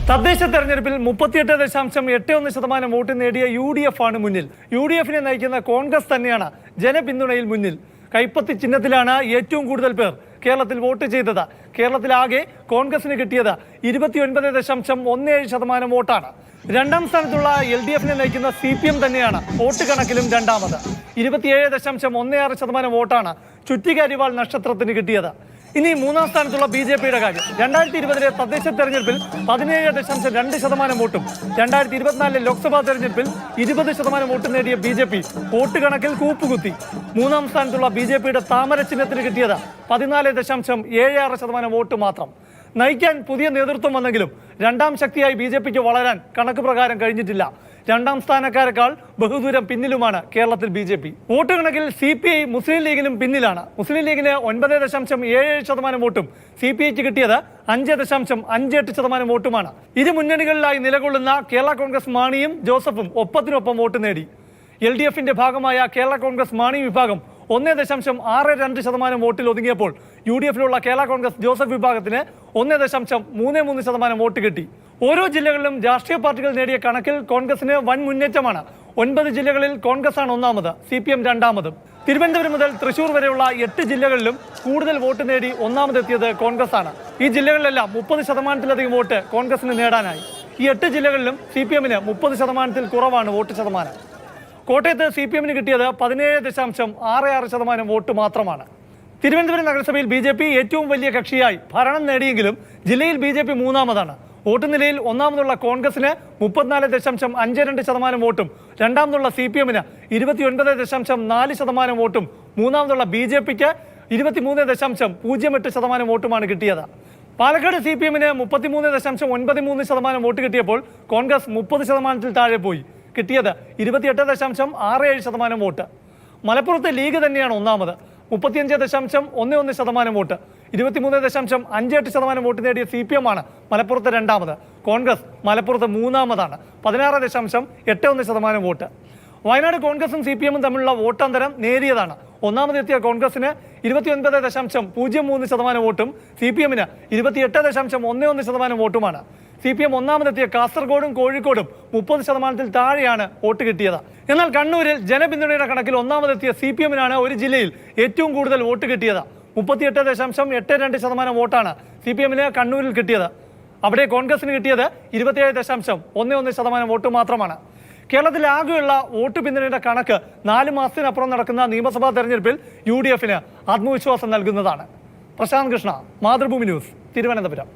തദ്ദേശ തെരഞ്ഞെടുപ്പിൽ 38.81% വോട്ട് നേടിയ UDF ആണ് മുന്നിൽ. UDFനെ നയിക്കുന്ന കോൺഗ്രസ് തന്നെയാണ് ജനപിന്തുണയിൽ മുന്നിൽ. കൈപ്പത്തി ചിഹ്നത്തിലാണ് ഏറ്റവും കൂടുതൽ പേർ കേരളത്തിൽ വോട്ട് ചെയ്തത്. കേരളത്തിലാകെ കോൺഗ്രസിന് കിട്ടിയത് 29.17% വോട്ടാണ്. രണ്ടാം സ്ഥാനത്തുള്ള LDFനെ നയിക്കുന്ന CPM തന്നെയാണ് വോട്ട് കണക്കിലും രണ്ടാമത്. 27.16% വോട്ടാണ് ചുറ്റികരിവാൾ നക്ഷത്രത്തിന് കിട്ടിയത്. ഇനി മൂന്നാം സ്ഥാനത്തുള്ള BJPയുടെ കാര്യം. 2020 തദ്ദേശ തെരഞ്ഞെടുപ്പിൽ 17.2% വോട്ടും 2024 ലോക്സഭാ തെരഞ്ഞെടുപ്പിൽ 20% വോട്ട് നേടിയ BJP വോട്ട് കണക്കിൽ കൂപ്പുകുത്തി. മൂന്നാം സ്ഥാനത്തുള്ള BJPയുടെ താമര ചിഹ്നത്തിന് കിട്ടിയത് 14.76% വോട്ട് മാത്രം. നയിക്കാൻ പുതിയ നേതൃത്വം വന്നെങ്കിലും രണ്ടാം ശക്തിയായി BJPക്ക് വളരാൻ കണക്ക് പ്രകാരം കഴിഞ്ഞിട്ടില്ല. രണ്ടാം സ്ഥാനക്കാരെക്കാൾ ബഹുദൂരം പിന്നിലുമാണ് കേരളത്തിൽ BJP. വോട്ട് കണക്കിൽ CPI മുസ്ലിം ലീഗിനും പിന്നിലാണ്. മുസ്ലിം ലീഗിന് 9.77% വോട്ടും CPIക്ക് കിട്ടിയത് 5.58% വോട്ടുമാണ്. ഇരു മുന്നണികളിലായി നിലകൊള്ളുന്ന കേരള കോൺഗ്രസ് മാണിയും ജോസഫും ഒപ്പത്തിനൊപ്പം വോട്ട് നേടി. LDFന്റെ ഭാഗമായ കേരള കോൺഗ്രസ് മാണി വിഭാഗം 1.62% വോട്ടിൽ ഒതുങ്ങിയപ്പോൾ UDFിലുള്ള കേരള കോൺഗ്രസ് ജോസഫ് വിഭാഗത്തിന് 1.33% വോട്ട് കിട്ടി. ഓരോ ജില്ലകളിലും രാഷ്ട്രീയ പാർട്ടികൾ നേടിയ കണക്കിൽ കോൺഗ്രസിന് വൻ മുന്നേറ്റമാണ്. 9 ജില്ലകളിൽ കോൺഗ്രസ് ആണ് ഒന്നാമത്, CPM രണ്ടാമതും. തിരുവനന്തപുരം മുതൽ തൃശൂർ വരെയുള്ള 8 ജില്ലകളിലും കൂടുതൽ വോട്ട് നേടി ഒന്നാമതെത്തിയത് കോൺഗ്രസ് ആണ്. ഈ ജില്ലകളിലെല്ലാം 30%-ലധികം വോട്ട് കോൺഗ്രസിന് നേടാനായി. ഈ 8 ജില്ലകളിലും CPMന് 30%-ൽ കുറവാണ് വോട്ട് ശതമാനം. കോട്ടയത്ത് CPMന് കിട്ടിയത് 17.66% വോട്ട് മാത്രമാണ്. തിരുവനന്തപുരം നഗരസഭയിൽ BJP ഏറ്റവും വലിയ കക്ഷിയായി ഭരണം നേടിയെങ്കിലും ജില്ലയിൽ BJP മൂന്നാമതാണ്. വോട്ട് നിലയിൽ ഒന്നാമതുള്ള കോൺഗ്രസിന് 34.52% വോട്ടും രണ്ടാമതുള്ള CPMന് 29.4% വോട്ടും മൂന്നാമതുള്ള BJPക്ക് 23.08% വോട്ടുമാണ് കിട്ടിയത്. പാലക്കാട് CPMന് 33.93% വോട്ട് കിട്ടിയപ്പോൾ കോൺഗ്രസ് 30%-ൽ താഴെ പോയി. കിട്ടിയത് 28.67% വോട്ട്. മലപ്പുറത്ത് ലീഗ് തന്നെയാണ് ഒന്നാമത്, 35.11% വോട്ട്. 23.58% വോട്ട് നേടിയ CPM ആണ് മലപ്പുറത്ത് രണ്ടാമത്. കോൺഗ്രസ് മലപ്പുറത്ത് മൂന്നാമതാണ്, 16.81% വോട്ട്. വയനാട് കോൺഗ്രസും CPMും തമ്മിലുള്ള വോട്ടന്തരം നേരിയതാണ്. ഒന്നാമതെത്തിയ കോൺഗ്രസിന് 29.03% വോട്ടും CPMന് 28.11% വോട്ടുമാണ്. CPM ഒന്നാമതെത്തിയ കാസർഗോഡും കോഴിക്കോടും 30%-ൽ താഴെയാണ് വോട്ട് കിട്ടിയത്. എന്നാൽ കണ്ണൂരിൽ ജനപിന്തുണയുടെ കണക്കിൽ ഒന്നാമതെത്തിയ CPMനാണ് ഒരു ജില്ലയിൽ ഏറ്റവും കൂടുതൽ വോട്ട് കിട്ടിയത്. 38.82% വോട്ടാണ് CPMന് കണ്ണൂരിൽ കിട്ടിയത്. അവിടെ കോൺഗ്രസിന് കിട്ടിയത് 27.11% വോട്ട് മാത്രമാണ്. കേരളത്തിലാകെയുള്ള വോട്ട് പിന്തുണയുടെ കണക്ക് 4 മാസത്തിനപ്പുറം നടക്കുന്ന നിയമസഭാ തെരഞ്ഞെടുപ്പിൽ UDFന് ആത്മവിശ്വാസം നൽകുന്നതാണ്. പ്രശാന്ത് കൃഷ്ണ, മാതൃഭൂമി ന്യൂസ്, തിരുവനന്തപുരം.